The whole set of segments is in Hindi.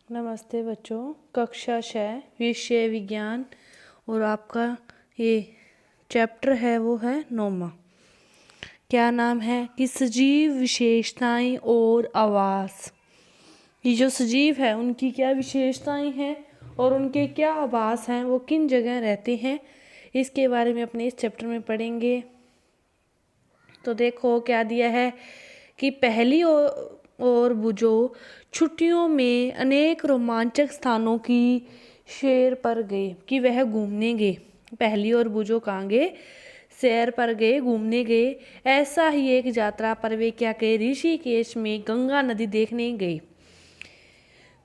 नमस्ते बच्चों। कक्षा 6 विषय विज्ञान और आपका ये चैप्टर है वो है 9वां। क्या नाम है कि सजीव विशेषताएं और आवास। ये जो सजीव है उनकी क्या विशेषताएं हैं और उनके क्या आवास हैं, वो किन जगह रहते हैं, इसके बारे में अपने इस चैप्टर में पढ़ेंगे। तो देखो क्या दिया है कि पहली और बुझो छुट्टियों में अनेक रोमांचक स्थानों की सैर पर गए कि वह घूमने गए। पहली और बुझो कहाँ गए? सैर पर गए, घूमने गए। ऐसा ही एक यात्रा पर वे क्या गए? ऋषिकेश में गंगा नदी देखने गए।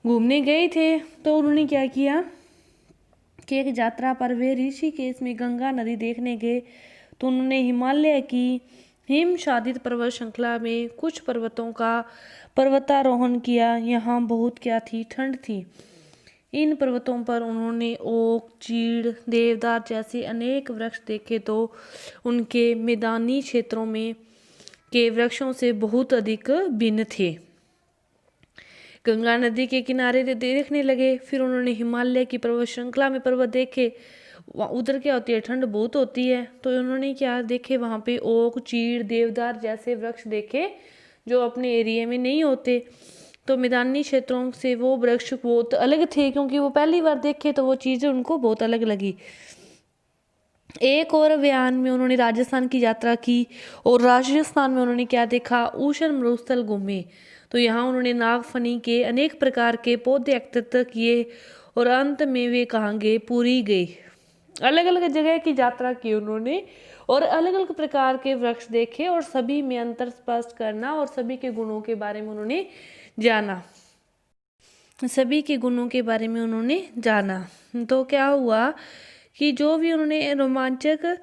घूमने गए थे तो उन्होंने क्या किया कि एक यात्रा पर वे ऋषिकेश में गंगा नदी देखने गए तो उन्होंने हिमालय की हिमशादित पर्वत श्रृंखला में कुछ पर्वतों का पर्वतारोहण किया। यहाँ बहुत क्या थी? ठंड थी। इन पर्वतों पर उन्होंने ओक, चीड़, देवदार जैसे अनेक वृक्ष देखे तो उनके मैदानी क्षेत्रों में के वृक्षों से बहुत अधिक भिन्न थे। गंगा नदी के किनारे देखने लगे। फिर उन्होंने हिमालय की पर्वत श्रृंखला में पर्वत देखे। उधर क्या होती है? ठंड बहुत होती है। तो उन्होंने क्या देखे? वहाँ पे ओक, चीड़, देवदार जैसे वृक्ष देखे जो अपने एरिया में नहीं होते। तो मैदानी क्षेत्रों से वो वृक्ष बहुत अलग थे, क्योंकि वो पहली बार देखे तो वो चीज़ें उनको बहुत अलग लगी। एक और अभियान में उन्होंने राजस्थान की यात्रा की और राजस्थान में उन्होंने क्या देखा? उष्ण मरुस्थल घूमे। तो यहाँ उन्होंने नागफनी के अनेक प्रकार के पौधे एकत्रित किए और अंत में वे कहाँ गए? पुरी गए। अलग अलग जगह की यात्रा की उन्होंने और अलग अलग प्रकार के वृक्ष देखे और सभी में अंतर स्पष्ट करना और सभी के गुणों के बारे में उन्होंने जाना। तो क्या हुआ कि जो भी उन्होंने रोमांचक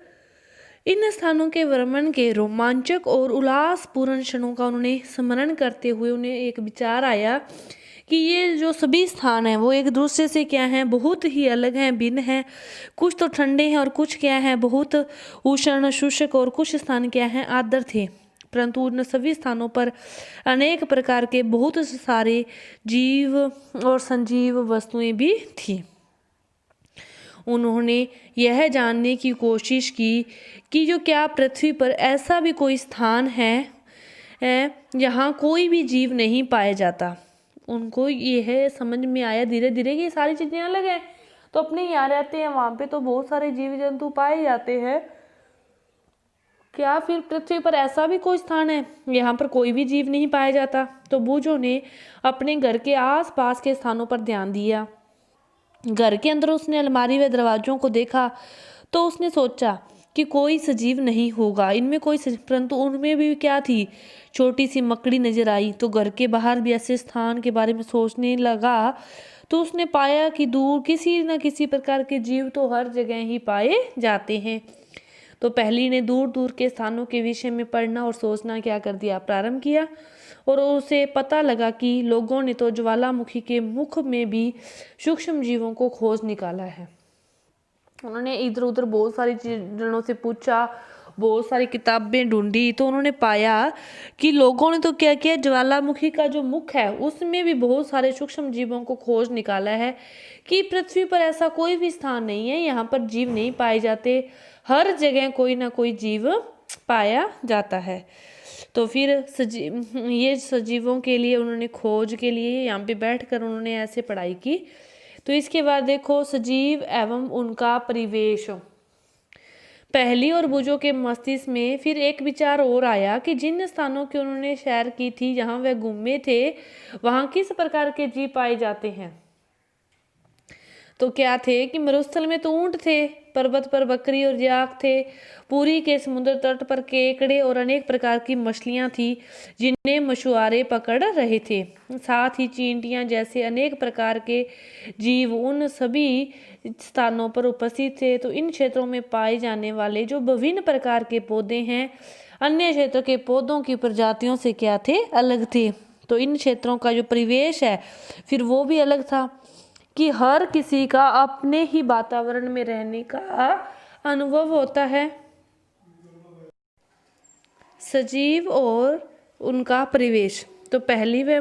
इन स्थानों के भ्रमण के रोमांचक और उल्लासपूर्ण क्षणों का उन्होंने स्मरण करते हुए उन्हें एक विचार आया कि ये जो सभी स्थान हैं वो एक दूसरे से क्या हैं? बहुत ही अलग हैं, भिन्न हैं। कुछ तो ठंडे हैं और कुछ क्या हैं? बहुत उष्ण शुष्क, और कुछ स्थान क्या हैं? आर्द्र थे। परंतु उन सभी स्थानों पर अनेक प्रकार के बहुत सारे जीव और संजीव वस्तुएं भी थी। उन्होंने यह जानने की कोशिश की कि जो क्या पृथ्वी पर ऐसा भी कोई स्थान है जहाँ कोई भी जीव नहीं पाया जाता। उनको यह समझ में आया धीरे धीरे कि ये सारी चीज़ें अलग हैं, तो अपने यहाँ रहते हैं, वहाँ पे तो बहुत सारे जीव जंतु पाए जाते हैं। क्या फिर पृथ्वी पर ऐसा भी कोई स्थान है यहाँ पर कोई भी जीव नहीं पाया जाता? तो बुझो ने अपने घर के आसपास के स्थानों पर ध्यान दिया। घर के अंदर उसने अलमारी व दरवाजों को देखा तो उसने सोचा कि कोई सजीव नहीं होगा इनमें कोई परंतु उनमें भी क्या थी? छोटी सी मकड़ी नजर आई। तो घर के बाहर भी ऐसे स्थान के बारे में सोचने लगा तो उसने पाया कि दूर किसी न किसी प्रकार के जीव तो हर जगह ही पाए जाते हैं। तो पहली ने दूर दूर के स्थानों के विषय में पढ़ना और सोचना क्या कर दिया? प्रारंभ किया। और उसे पता लगा कि लोगों ने तो ज्वालामुखी के मुख में भी सूक्ष्म जीवों को खोज निकाला है। उन्होंने इधर उधर बहुत सारी जनों से पूछा, बहुत सारी किताबें ढूंढी, तो उन्होंने पाया कि लोगों ने तो क्या किया? ज्वालामुखी का जो मुख है उसमें भी बहुत सारे सूक्ष्म जीवों को खोज निकाला है कि पृथ्वी पर ऐसा कोई भी स्थान नहीं है यहाँ पर जीव नहीं पाए जाते, हर जगह कोई ना कोई जीव पाया जाता है। तो फिर ये सजीवों के लिए उन्होंने खोज के लिए यहाँ पे बैठकर उन्होंने ऐसे पढ़ाई की। तो इसके बाद देखो सजीव एवं उनका परिवेश। पहली और बुझो के मस्तिष्क में फिर एक विचार और आया कि जिन स्थानों की उन्होंने सैर की थी, जहाँ वह घूमे थे, वहाँ किस प्रकार के जीव पाए जाते हैं। तो क्या थे कि मरुस्थल में तो ऊंट थे, पर्वत पर बकरी और याक थे, पुरी के समुद्र तट पर केकड़े और अनेक प्रकार की मछलियां थी जिन्हें मछुआरे पकड़ रहे थे। साथ ही चींटियां जैसे अनेक प्रकार के जीव उन सभी स्थानों पर उपस्थित थे। तो इन क्षेत्रों में पाए जाने वाले जो विभिन्न प्रकार के पौधे हैं अन्य क्षेत्र के पौधों की प्रजातियों से क्या थे? अलग थे। तो इन क्षेत्रों का जो परिवेश है फिर वो भी अलग था कि हर किसी का अपने ही वातावरण में रहने का अनुभव होता है। सजीव और उनका परिवेश। तो पहली वह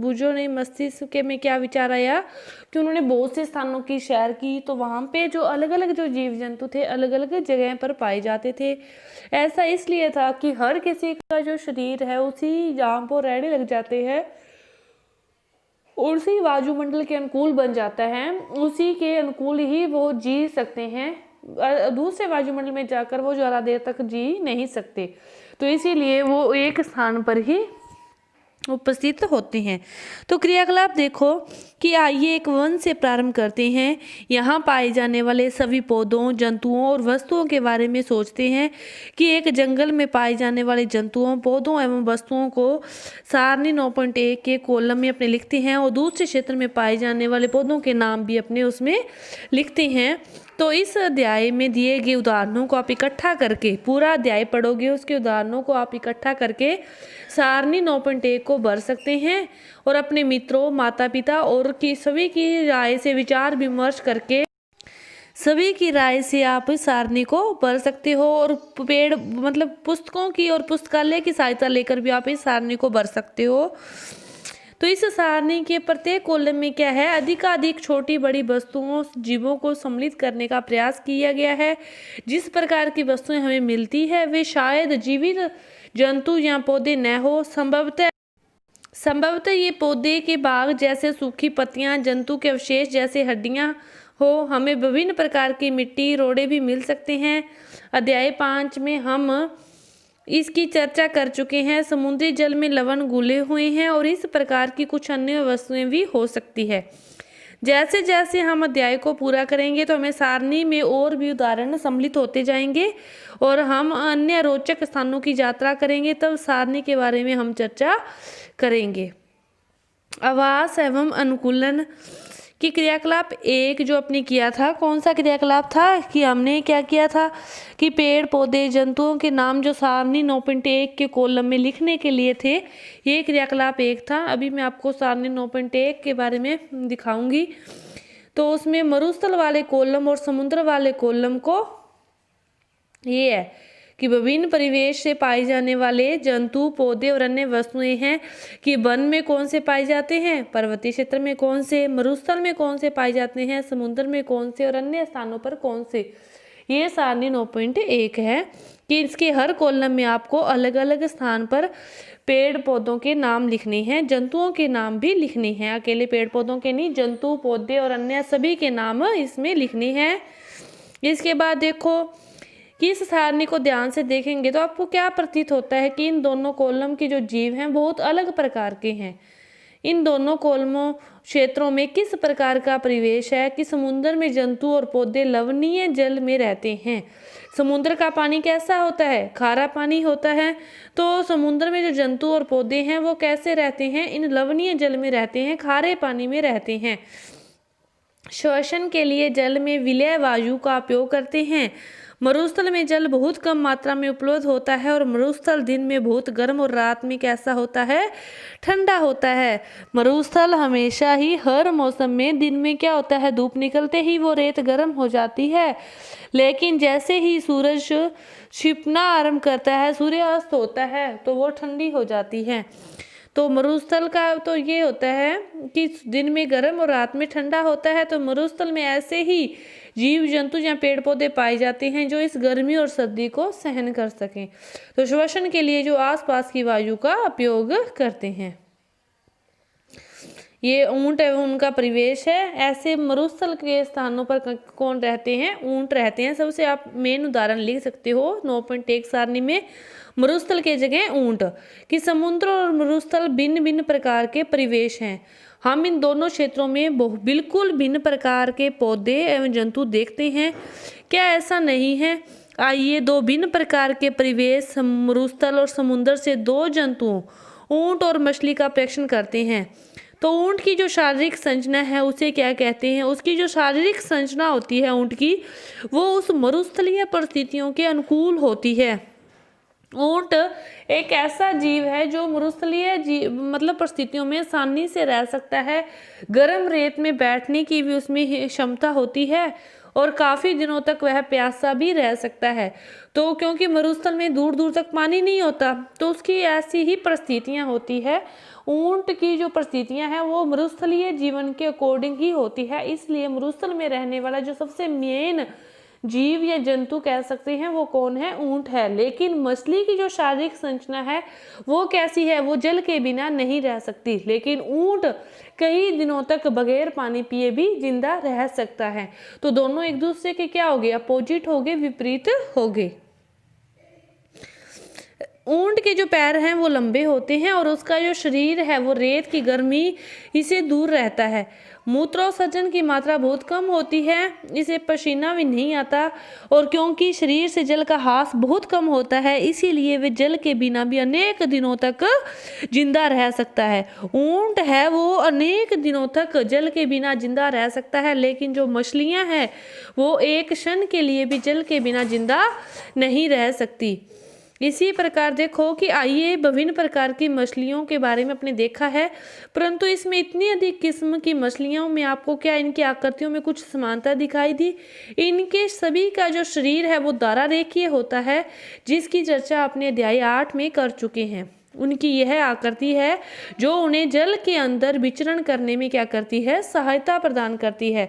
बुजो ने मस्तिष्क के में क्या विचार आया कि उन्होंने बहुत से स्थानों की सैर की, तो वहाँ पे जो अलग अलग जो जीव जंतु थे अलग अलग जगह पर पाए जाते थे। ऐसा इसलिए था कि हर किसी का जो शरीर है उसी जहाँ पर रहने लग जाते हैं, उसी वायुमंडल के अनुकूल बन जाता है, उसी के अनुकूल ही वो जी सकते हैं। दूसरे वायुमंडल में जाकर वो ज़्यादा देर तक जी नहीं सकते, तो इसीलिए वो एक स्थान पर ही उपस्थित होते हैं। तो क्रियाकलाप देखो कि आइए एक वन से प्रारंभ करते हैं। यहाँ पाए जाने वाले सभी पौधों, जंतुओं और वस्तुओं के बारे में सोचते हैं कि एक जंगल में पाए जाने वाले जंतुओं, पौधों एवं वस्तुओं को सारणी 9.1 के कॉलम में अपने लिखते हैं और दूसरे क्षेत्र में पाए जाने वाले पौधों के नाम भी अपने उसमें लिखते हैं। तो इस अध्याय में दिए गए उदाहरणों को आप इकट्ठा करके, पूरा अध्याय पढ़ोगे उसके उदाहरणों को आप इकट्ठा करके सारणी 9.1 को भर सकते हैं और अपने मित्रों, माता पिता और की सभी की राय से विचार विमर्श करके सभी की राय से आप इस सारणी को भर सकते हो और पेड़ मतलब पुस्तकों की और पुस्तकालय की सहायता लेकर भी आप इस सारणी को भर सकते हो। तो इस सारणी के प्रत्येक कॉलम में क्या है, अधिकाधिक छोटी बड़ी वस्तुओं, जीवों को सम्मिलित करने का प्रयास किया गया है। जिस प्रकार की वस्तुएं हमें मिलती है वे शायद जीवित जंतु या पौधे न हो, संभवतः ये पौधे के भाग जैसे सूखी पत्तियां, जंतु के अवशेष जैसे हड्डियां हो। हमें विभिन्न प्रकार की मिट्टी, रोड़े भी मिल सकते हैं। अध्याय 5 में हम इसकी चर्चा कर चुके हैं। समुद्री जल में लवण घुले हुए हैं और इस प्रकार की कुछ अन्य वस्तुएं भी हो सकती है। जैसे जैसे हम अध्याय को पूरा करेंगे तो हमें सारणी में और भी उदाहरण सम्मिलित होते जाएंगे और हम अन्य रोचक स्थानों की यात्रा करेंगे, तब सारणी के बारे में हम चर्चा करेंगे। आवास एवं अनुकूलन कि क्रियाकलाप 1 जो आपने किया था, कौन सा क्रियाकलाप था कि हमने क्या किया था कि पेड़ पौधे, जंतुओं के नाम जो सारणी 9.1 के कॉलम में लिखने के लिए थे, ये क्रियाकलाप 1 था। अभी मैं आपको सारणी 9.1 के बारे में दिखाऊंगी। तो उसमें मरुस्थल वाले कॉलम और समुद्र वाले कॉलम को ये है कि विभिन्न परिवेश से पाए जाने वाले जंतु, पौधे और अन्य वस्तुएं हैं कि वन में कौन से पाए जाते हैं, पर्वतीय क्षेत्र में कौन से, मरुस्थल में कौन से पाए जाते हैं, समुद्र में कौन से और अन्य स्थानों पर कौन से। ये सारणी 9.1 है कि इसके हर कॉलम में आपको अलग अलग स्थान पर पेड़ पौधों के नाम लिखने हैं, जंतुओं के नाम भी लिखने हैं। अकेले पेड़ पौधों के नहीं, जंतु, पौधे और अन्य सभी के नाम इसमें लिखने हैं। इसके बाद देखो कि इस सारणी को ध्यान से देखेंगे तो आपको क्या प्रतीत होता है कि इन दोनों कॉलम के जो जीव हैं बहुत अलग प्रकार के हैं। इन दोनों कॉलमों क्षेत्रों में किस प्रकार का परिवेश है कि समुद्र में जंतु और पौधे लवणीय जल में रहते हैं। समुद्र का पानी कैसा होता है, खारा पानी होता है। तो समुद्र में जो जंतु और पौधे हैं वो कैसे रहते हैं, इन लवणीय जल में रहते हैं, खारे पानी में रहते हैं। श्वसन के लिए जल में विलय वायु का उपयोग करते हैं। मरुस्थल में जल बहुत कम मात्रा में उपलब्ध होता है और मरुस्थल दिन में बहुत गर्म और रात में कैसा होता है, ठंडा होता है। मरुस्थल हमेशा ही हर मौसम में दिन में क्या होता है, धूप निकलते ही वो रेत गर्म हो जाती है, लेकिन जैसे ही सूरज छिपना आरंभ करता है, सूर्यास्त होता है, तो वो ठंडी हो जाती है। तो मरुस्थल का तो ये होता है कि दिन में गर्म और रात में ठंडा होता है। तो मरुस्थल में ऐसे ही जीव जंतु या पेड़ पौधे पाए जाते हैं जो इस गर्मी और सर्दी को सहन कर सकें। तो श्वसन के लिए जो आसपास की वायु का उपयोग करते हैं। ये ऊंट एवं उनका परिवेश है। ऐसे मरुस्थल के स्थानों पर कौन रहते हैं, ऊंट रहते हैं। सबसे आप मेन उदाहरण लिख सकते हो 9.1 सारणी में मरुस्थल के जगह ऊंट। कि समुद्र और मरुस्थल भिन्न भिन्न प्रकार के परिवेश हैं। हम इन दोनों क्षेत्रों में बिल्कुल भिन्न प्रकार के पौधे एवं जंतु देखते हैं। क्या ऐसा नहीं है? आइए दो भिन्न प्रकार के परिवेश मरुस्थल और समुद्र से दो जंतुओं, ऊंट और मछली का प्रेक्षण करते हैं। तो ऊंट की जो शारीरिक संरचना है उसे क्या कहते हैं? उसकी जो शारीरिक संरचना होती है ऊंट की, वो उस मरुस्थलीय परिस्थितियों के अनुकूल होती है। ऊंट एक ऐसा जीव है जो मरुस्थलीय जीव मतलब परिस्थितियों में आसानी से रह सकता है। गर्म रेत में बैठने की भी उसमें क्षमता होती है और काफी दिनों तक वह प्यासा भी रह सकता है। तो क्योंकि मरुस्थल में दूर दूर तक पानी नहीं होता तो उसकी ऐसी ही परिस्थितियां होती है। ऊंट की जो परिस्थितियां हैं वो मरुस्थलीय जीवन के अकॉर्डिंग ही होती है, इसलिए मरुस्थल में रहने वाला जो सबसे मेन जीव या जंतु कह सकते हैं वो कौन है, ऊंट है। लेकिन मछली की जो शारीरिक संरचना है वो कैसी है, वो जल के बिना नहीं रह सकती, लेकिन ऊंट कई दिनों तक बगैर पानी पिए भी जिंदा रह सकता है। तो दोनों एक दूसरे के क्या हो गए, अपोजिट हो गए, विपरीत हो गए। ऊंट के जो पैर हैं वो लंबे होते हैं और उसका जो शरीर है वो रेत की गर्मी इसे दूर रहता है। मूत्रोत्सर्जन की मात्रा बहुत कम होती है, इसे पसीना भी नहीं आता और क्योंकि शरीर से जल का ह्रास बहुत कम होता है इसीलिए वे जल के बिना भी अनेक दिनों तक जिंदा रह सकता है। ऊंट है वो अनेक दिनों तक जल के बिना जिंदा रह सकता है, लेकिन जो मछलियां हैं वो एक क्षण के लिए भी जल के बिना जिंदा नहीं रह सकती। इसी प्रकार देखो कि आइए विभिन्न प्रकार की मछलियों के बारे में अपने देखा है, परंतु इसमें इतनी अधिक किस्म की मछलियों में आपको क्या इनकी आकृतियों में कुछ समानता दिखाई दी। इनके सभी का जो शरीर है वो दारा रेखीय होता है, जिसकी चर्चा अपने अध्याय 8 में कर चुके हैं। उनकी यह आकृति है जो उन्हें जल के अंदर विचरण करने में क्या करती है, सहायता प्रदान करती है।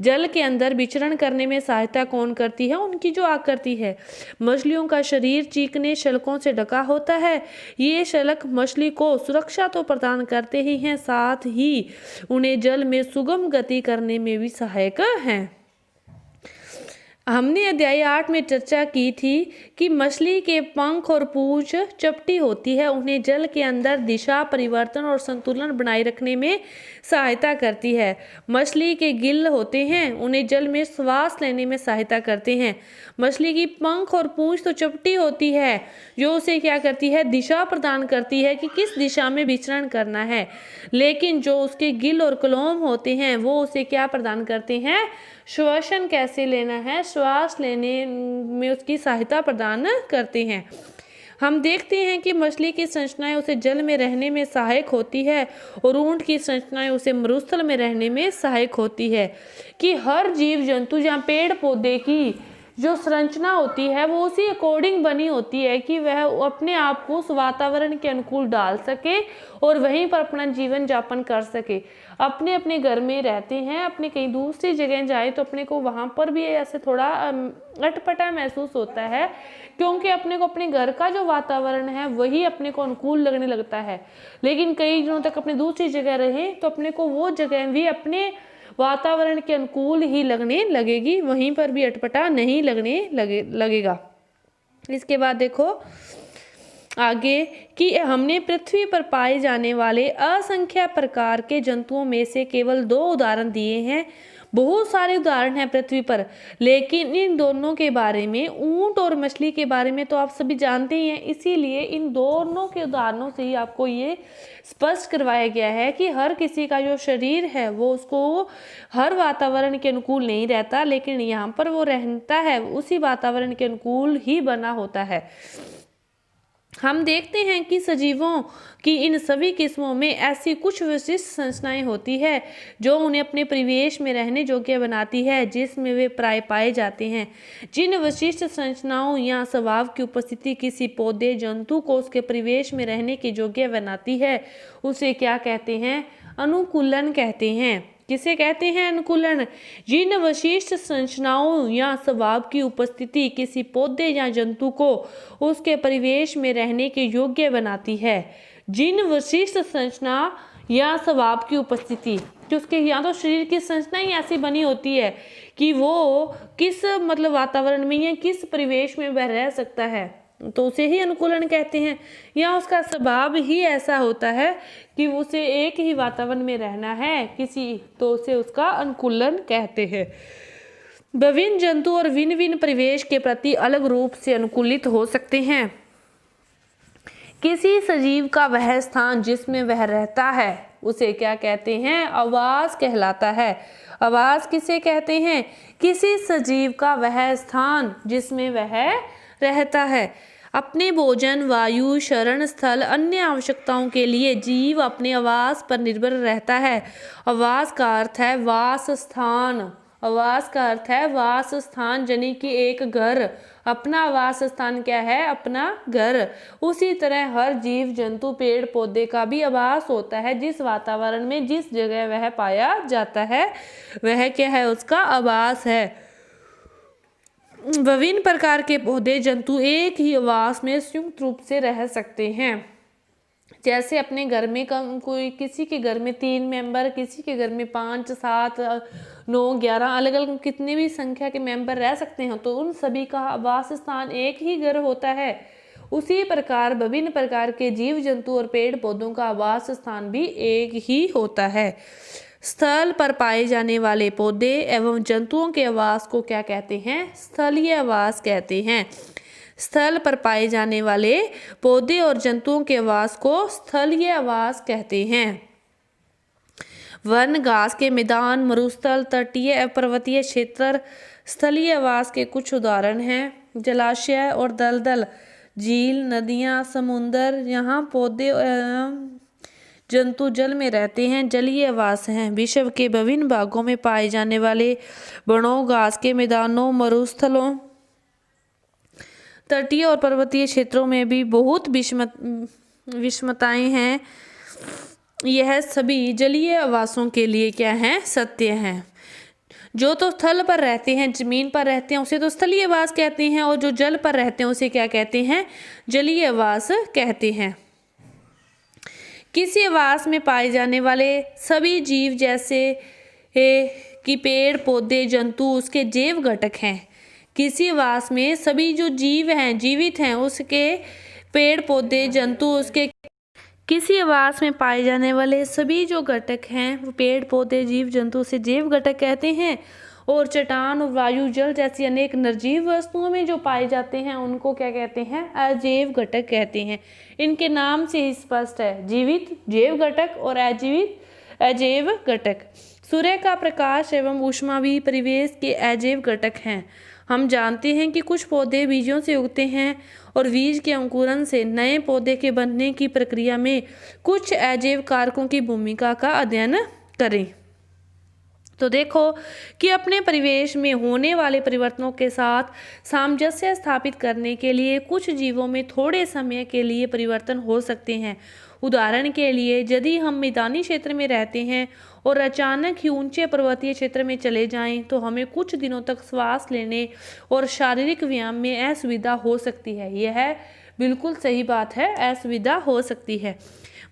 जल के अंदर विचरण करने में सहायता कौन करती है, उनकी जो आकृति है। मछलियों का शरीर चीकने शल्कों से ढका होता है। ये शल्क मछली को सुरक्षा तो प्रदान करते ही हैं, साथ ही उन्हें जल में सुगम गति करने में भी सहायक हैं। हमने अध्याय 8 में चर्चा की थी कि मछली के पंख और पूंछ चपटी होती है, उन्हें जल के अंदर दिशा परिवर्तन और संतुलन बनाए रखने में सहायता करती है। मछली के गिल्ल होते हैं, उन्हें जल में श्वास लेने में सहायता करते हैं। मछली की पंख और पूंछ तो चपटी होती है जो उसे क्या करती है, दिशा प्रदान करती है कि किस दिशा में विचरण करना है, लेकिन जो उसके गिल और क्लोम होते हैं वो उसे क्या प्रदान करते हैं, श्वसन कैसे लेना है, श्वास लेने में उसकी सहायता प्रदान करते हैं। हम देखते हैं कि मछली की संरचनाएं उसे जल में रहने में सहायक होती है और ऊंट की संरचनाएं उसे मरुस्थल में रहने में सहायक होती है। कि हर जीव जंतु जहाँ पेड़ पौधे की जो संरचना होती है वो उसी अकॉर्डिंग बनी होती है कि वह अपने आप को उस वातावरण के अनुकूल डाल सके और वहीं पर अपना जीवन यापन कर सके। अपने अपने घर में रहते हैं, अपने कहीं दूसरी जगह जाए तो अपने को वहाँ पर भी ऐसे थोड़ा अटपटा महसूस होता है, क्योंकि अपने को अपने घर का जो वातावरण है वही अपने को अनुकूल लगने लगता है। लेकिन कई दिनों तक अपनी दूसरी जगह रहे तो अपने को वो जगह भी अपने वातावरण के अनुकूल ही लगने लगेगी, वहीं पर भी अटपटा नहीं लगेगा। इसके बाद देखो आगे कि हमने पृथ्वी पर पाए जाने वाले असंख्य प्रकार के जंतुओं में से केवल 2 उदाहरण दिए हैं। बहुत सारे उदाहरण हैं पृथ्वी पर, लेकिन इन दोनों के बारे में, ऊंट और मछली के बारे में तो आप सभी जानते ही हैं, इसीलिए इन दोनों के उदाहरणों से ही आपको ये स्पष्ट करवाया गया है कि हर किसी का जो शरीर है वो उसको हर वातावरण के अनुकूल नहीं रहता, लेकिन यहाँ पर वो रहता है उसी वातावरण के अनुकूल ही बना होता है। हम देखते हैं कि सजीवों की इन सभी किस्मों में ऐसी कुछ विशिष्ट संरचनाएं होती है जो उन्हें अपने परिवेश में रहने योग्य बनाती है, जिसमें वे प्राय पाए जाते हैं। जिन विशिष्ट संरचनाओं या स्वभाव की उपस्थिति किसी पौधे जंतु को उसके परिवेश में रहने के योग्य बनाती है उसे क्या कहते हैं, अनुकूलन कहते हैं। किसे कहते हैं, अनुकूलन। जिन विशिष्ट संरचनाओं या स्वभाव की उपस्थिति किसी पौधे या जंतु को उसके परिवेश में रहने के योग्य बनाती है। जिन विशिष्ट संरचना या स्वभाव की उपस्थिति कि उसके या तो शरीर की संरचना ही ऐसी बनी होती है कि वो किस मतलब वातावरण में या किस परिवेश में वह रह सकता है, तो उसे ही अनुकूलन कहते हैं। या उसका स्वभाव ही ऐसा होता है कि उसे एक ही वातावरण में रहना है किसी, तो उसे उसका अनुकूलन कहते हैं। विभिन्न जंतु और भिन्न भिन्न परिवेश के प्रति अलग रूप से अनुकूलित हो सकते हैं। किसी सजीव का वह स्थान जिसमें वह रहता है उसे क्या कहते हैं, आवास कहलाता है। आवास किसे कहते हैं, किसी सजीव का वह स्थान जिसमें वह रहता है। अपने भोजन, वायु, शरण स्थल, अन्य आवश्यकताओं के लिए जीव अपने आवास पर निर्भर रहता है। आवास का अर्थ है वास स्थान। आवास का अर्थ है वास स्थान, यानी कि एक घर। अपना आवास स्थान क्या है? अपना घर। उसी तरह हर जीव जंतु, पेड़ पौधे का भी आवास होता है। जिस वातावरण में जिस जगह वह पाया जाता है वह क्या है? उसका आवास है। विभिन्न प्रकार के पौधे, जंतु एक ही आवास में संयुक्त रूप से रह सकते हैं। जैसे अपने घर में कोई किसी के घर में 3 मेंबर, किसी के घर में 5, 7, 9, 11 अलग अलग कितने भी संख्या के मेंबर रह सकते हैं, तो उन सभी का आवास स्थान एक ही घर होता है। उसी प्रकार विभिन्न प्रकार के जीव जंतु और पेड़ पौधों का आवास स्थान भी एक ही होता है। स्थल पर पाए जाने वाले पौधे एवं जंतुओं के आवास को क्या कहते हैं? स्थलीय आवास कहते हैं। स्थल पर पाए जाने वाले पौधे और जंतुओं के आवास को स्थलीय आवास कहते हैं। वन, घास के मैदान, मरुस्थल, तटीय एवं पर्वतीय क्षेत्र स्थलीय आवास के कुछ उदाहरण हैं। जलाशय और दलदल, झील, नदियां, समुद्र, यहाँ पौधे एवं जंतु जल में रहते हैं, जलीय आवास हैं। विश्व के विभिन्न भागों में पाए जाने वाले वनों, घास के मैदानों, मरुस्थलों, तटीय और पर्वतीय क्षेत्रों में भी बहुत विषमताएं हैं। यह सभी जलीय आवासों के लिए क्या है? सत्य हैं। जो तो स्थल पर रहते हैं, जमीन पर रहते हैं, उसे तो स्थलीय आवास कहते हैं, और जो जल पर रहते हैं उसे क्या कहते हैं? जलीय आवास कहते हैं। किसी आवास में पाए जाने वाले सभी जीव, जैसे कि पेड़ पौधे, जंतु, उसके जैव घटक हैं। किसी आवास में सभी जो जीव हैं, जीवित हैं, उसके पेड़ पौधे, जंतु, उसके किसी आवास में पाए जाने वाले सभी जो घटक हैं वो पेड़ पौधे, जीव जंतु से जैव घटक कहते हैं। और चट्टान और वायु, जल जैसी अनेक निर्जीव वस्तुओं में जो पाए जाते हैं उनको क्या कहते हैं? अजैव घटक कहते हैं। इनके नाम से ही स्पष्ट है, जीवित जैव घटक और अजीवित अजैव घटक। सूर्य का प्रकाश एवं ऊष्मा भी परिवेश के अजैव घटक हैं। हम जानते हैं कि कुछ पौधे बीजों से उगते हैं और बीज के अंकुरण से नए पौधे के बनने की प्रक्रिया में कुछ अजैव कारकों की भूमिका का अध्ययन करें। तो देखो कि अपने परिवेश में होने वाले परिवर्तनों के साथ सामंजस्य स्थापित करने के लिए कुछ जीवों में थोड़े समय के लिए परिवर्तन हो सकते हैं। उदाहरण के लिए, यदि हम मैदानी क्षेत्र में रहते हैं और अचानक ही ऊंचे पर्वतीय क्षेत्र में चले जाएं, तो हमें कुछ दिनों तक श्वास लेने और शारीरिक व्यायाम में असुविधा हो सकती है। यह बिल्कुल सही बात है, असुविधा हो सकती है।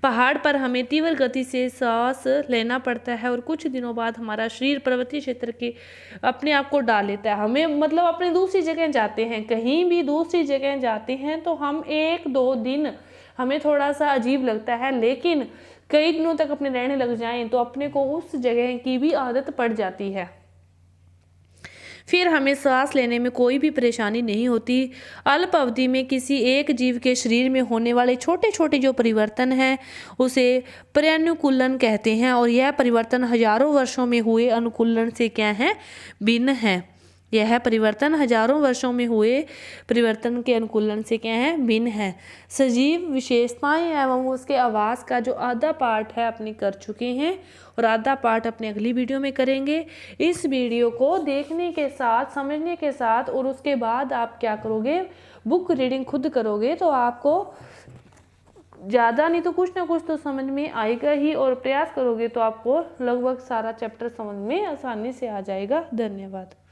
पहाड़ पर हमें तीव्र गति से सांस लेना पड़ता है और कुछ दिनों बाद हमारा शरीर पर्वतीय क्षेत्र के अपने आप को डाल लेता है। हमें मतलब अपने दूसरी जगह जाते हैं, कहीं भी दूसरी जगह जाते हैं तो हम 1-2 दिन हमें थोड़ा सा अजीब लगता है, लेकिन कई दिनों तक अपने रहने लग जाएं तो अपने को उस जगह की भी आदत पड़ जाती है। फिर हमें सांस लेने में कोई भी परेशानी नहीं होती। अल्प अवधि में किसी एक जीव के शरीर में होने वाले छोटे छोटे जो परिवर्तन हैं उसे पर्यानुकूलन कहते हैं, और यह परिवर्तन हजारों वर्षों में हुए अनुकूलन से क्या है? भिन्न है। यह परिवर्तन हजारों वर्षों में हुए परिवर्तन के अनुकूलन से क्या है? भिन्न है। सजीव विशेषताएं एवं उसके आवास का जो आधा पार्ट है अपने कर चुके हैं और आधा पार्ट अपने अगली वीडियो में करेंगे। इस वीडियो को देखने के साथ, समझने के साथ, और उसके बाद आप क्या करोगे? बुक रीडिंग खुद करोगे तो आपको ज़्यादा नहीं तो कुछ ना कुछ तो समझ में आएगा ही, और प्रयास करोगे तो आपको लगभग सारा चैप्टर समझ में आसानी से आ जाएगा। धन्यवाद।